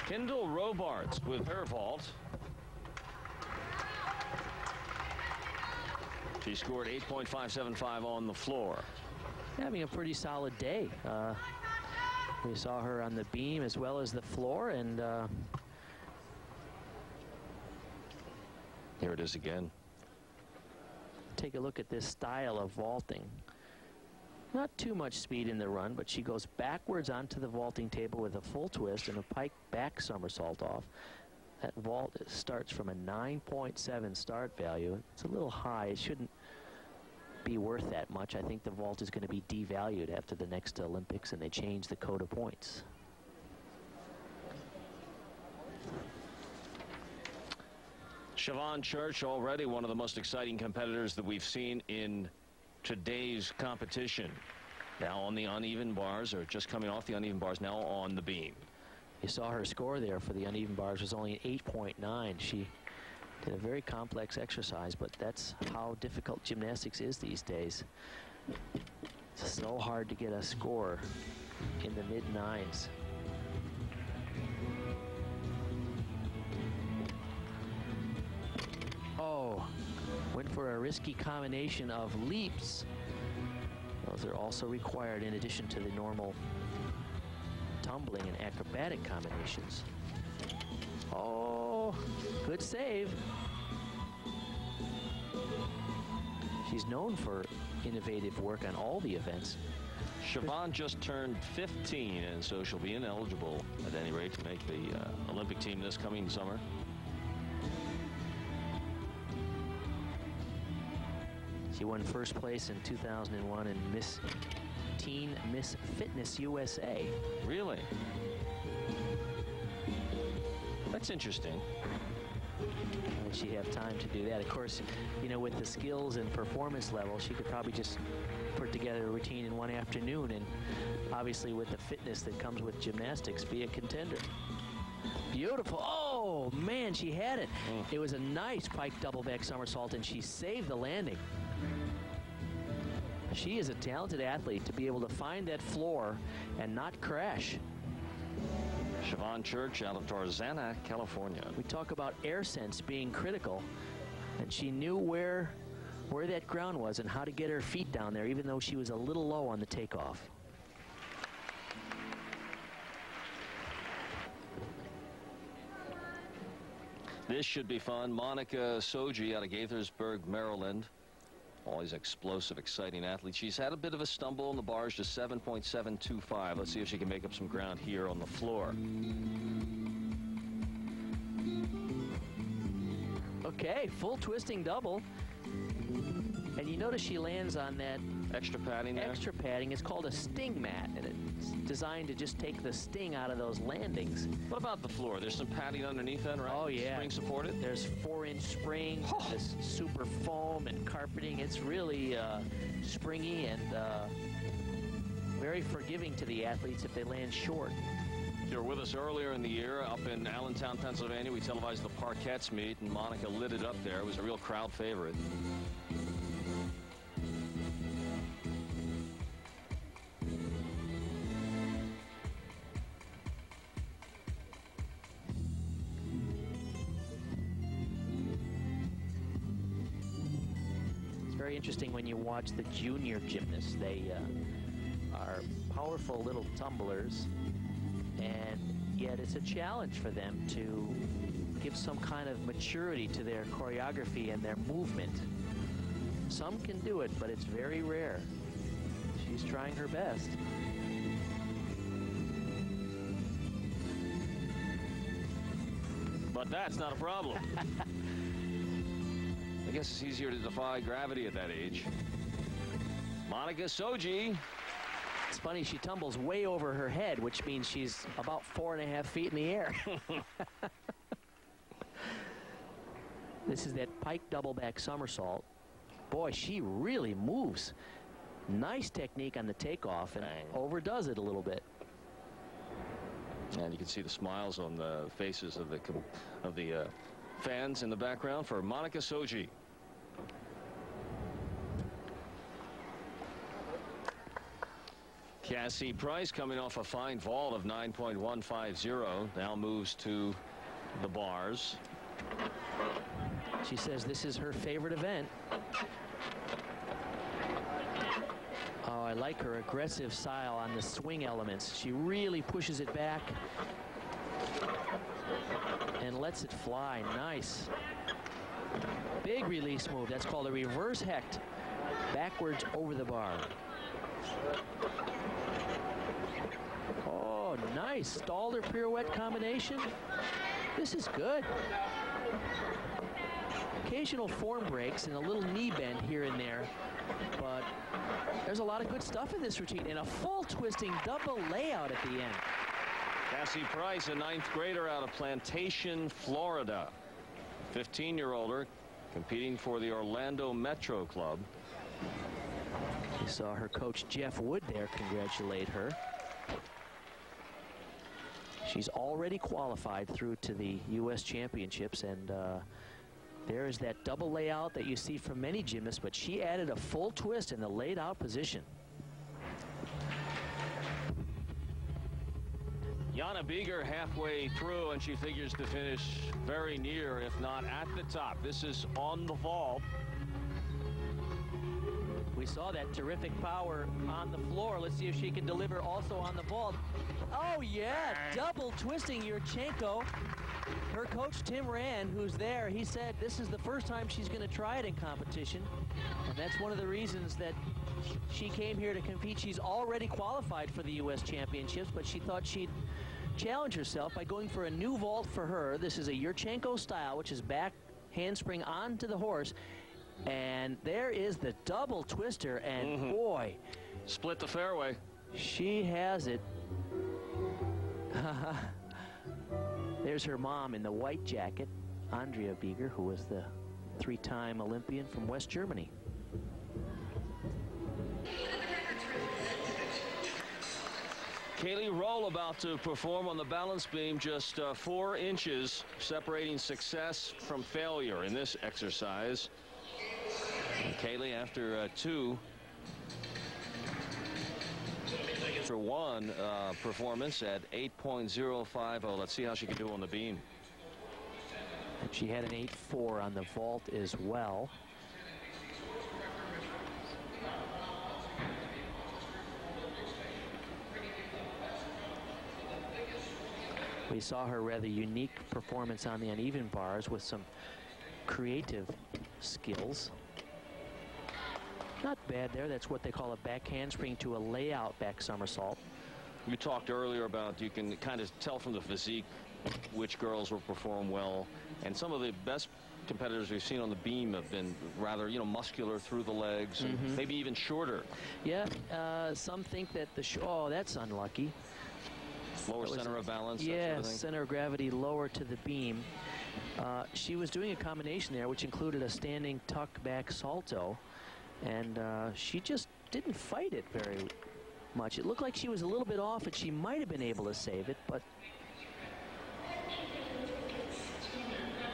Kendall Robards with her vault. She scored 8.575 on the floor. Having a pretty solid day. We saw her on the beam as well as the floor, and here it is again. Take a look at this style of vaulting. Not too much speed in the run, but she goes backwards onto the vaulting table with a full twist and a pike back somersault off. That vault starts from a 9.7 start value. It's a little high. It shouldn't be worth that much. I think the vault is going to be devalued after the next Olympics, and they change the code of points. Siobhan Church, already one of the most exciting competitors that we've seen in today's competition. Now on the uneven bars, or just coming off the uneven bars, now on the beam. You saw her score there for the uneven bars was only an 8.9. She did a very complex exercise, but that's how difficult gymnastics is these days. It's so hard to get a score in the mid-9s. Oh, went for a risky combination of leaps. Those are also required in addition to the normal tumbling and acrobatic combinations. Oh, good save. She's known for innovative work on all the events. Siobhan just turned 15, and so she'll be ineligible at any rate to make the Olympic team this coming summer. She won first place in 2001 in Miss Fitness USA. Really? That's interesting. Would she have time to do that? Of course, you know, with the skills and performance level, she could probably just put together a routine in one afternoon, and obviously with the fitness that comes with gymnastics, be a contender. Beautiful. Oh, man, she had it. It was a nice pike double back somersault, and she saved the landing. She is a talented athlete to be able to find that floor and not crash. Siobhan Church out of Tarzana, California. We talk about air sense being critical, and she knew where that ground was and how to get her feet down there, even though she was a little low on the takeoff. This should be fun. Monica Soji out of Gaithersburg, Maryland. Always explosive, exciting athlete. She's had a bit of a stumble in the bars, just 7.725. Let's see if she can make up some ground here on the floor. Okay, full twisting double. And you notice she lands on that extra padding there? Extra padding. It's called a sting mat, and it's designed to just take the sting out of those landings. What about the floor? There's some padding underneath that, right? Oh, yeah. Spring supported? There's 4-inch springs, this super foam and carpeting. It's really springy and very forgiving to the athletes if they land short. You were with us earlier in the year up in Allentown, Pennsylvania. We televised the Parkettes meet, and Monica lit it up there. It was a real crowd favorite. Very interesting when you watch the junior gymnasts. They are powerful little tumblers, and yet it's a challenge for them to give some kind of maturity to their choreography and their movement. Some can do it, but it's very rare. She's trying her best. But that's not a problem. I guess it's easier to defy gravity at that age. Monica Soji. It's funny, she tumbles way over her head, which means she's about 4.5 feet in the air. This is that pike double back somersault. Boy, she really moves. Nice technique on the takeoff, and overdoes it a little bit. And you can see the smiles on the faces of the fans in the background for Monica Soji. Cassie Price coming off a fine vault of 9.150 now moves to the bars. She says this is her favorite event. Oh, I like her aggressive style on the swing elements. She really pushes it back and lets it fly. Nice. Big release move. That's called a reverse hecht. Backwards over the bar. Oh, nice. Stalled her pirouette combination. This is good. Occasional form breaks and a little knee bend here and there, but there's a lot of good stuff in this routine, and a full twisting double layout at the end. Cassie Price, a ninth grader out of Plantation, Florida. 15-year-older competing for the Orlando Metro Club. We saw her coach Jeff Wood there congratulate her. She's already qualified through to the U.S. Championships, and there is that double layout that you see from many gymnasts, but she added a full twist in the laid out position. Jana Bieger halfway through, and she figures to finish very near, if not at the top. This is on the vault. We saw that terrific power on the floor. Let's see if she can deliver also on the vault. Oh, yeah, double twisting Yurchenko. Her coach, Tim Rand, who's there, he said this is the first time she's going to try it in competition. And that's one of the reasons that she came here to compete. She's already qualified for the U.S. Championships, but she thought she'd challenge herself by going for a new vault for her. This is a Yurchenko style, which is back handspring onto the horse. And there is the double twister, and boy. Split the fairway. She has it. There's her mom in the white jacket, Andrea Bieger, who was the three-time Olympian from West Germany. Kaylee Roll about to perform on the balance beam, just 4 inches separating success from failure in this exercise. And Kaylee, after 2 for 1 performance at 8.050. Let's see how she can do on the beam. She had an 8.4 on the vault as well. We saw her rather unique performance on the uneven bars with some creative skills. Not bad there. That's what they call a back handspring to a layout back somersault. You talked earlier about you can kind of tell from the physique which girls will perform well, and some of the best competitors we've seen on the beam have been rather, muscular through the legs, and maybe even shorter. Yeah, some think that oh, that's unlucky. Lower center of balance. Yeah, that sort of thing. Center of gravity lower to the beam. She was doing a combination there which included a standing tuck back salto, and she just didn't fight it very much. It looked like she was a little bit off, and she might have been able to save it, but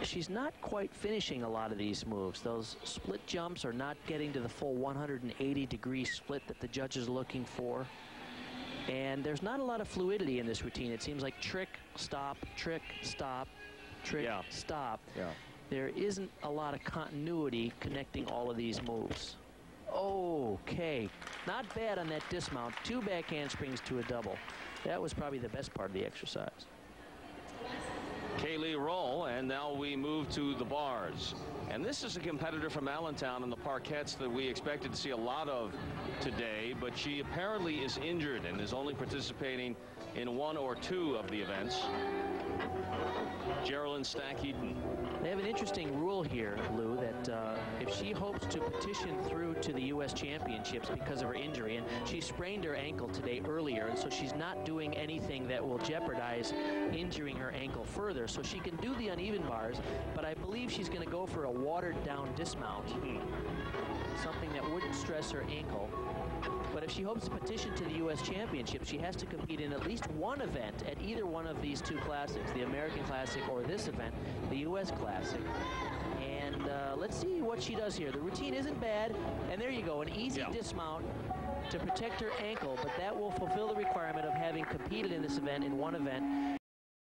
she's not quite finishing a lot of these moves. Those split jumps are not getting to the full 180-degree split that the judges are looking for. And there's not a lot of fluidity in this routine. It seems like trick, stop, trick, stop, trick, stop. Yeah. There isn't a lot of continuity connecting all of these moves. Okay, not bad on that dismount. 2 back handsprings to a double. That was probably the best part of the exercise. Kaylee Roll, and now we move to the bars. And this is a competitor from Allentown in the parquettes that we expected to see a lot of today, but she apparently is injured and is only participating in 1 or 2 of the events. Geraldine Stack-Eaton. They have an interesting rule here, Lou, that if she hopes to petition through to the U.S. Championships because of her injury, and she sprained her ankle today earlier, and so she's not doing anything that will jeopardize injuring her ankle further, so she can do the uneven bars, but I believe she's going to go for a watered-down dismount, something that wouldn't stress her ankle. But if she hopes to petition to the U.S. Championship, she has to compete in at least one event at either one of these 2 classics, the American Classic or this event, the U.S. Classic. And let's see what she does here. The routine isn't bad. And there you go, an easy dismount. to protect her ankle, but that will fulfill the requirement of having competed in this event in one event.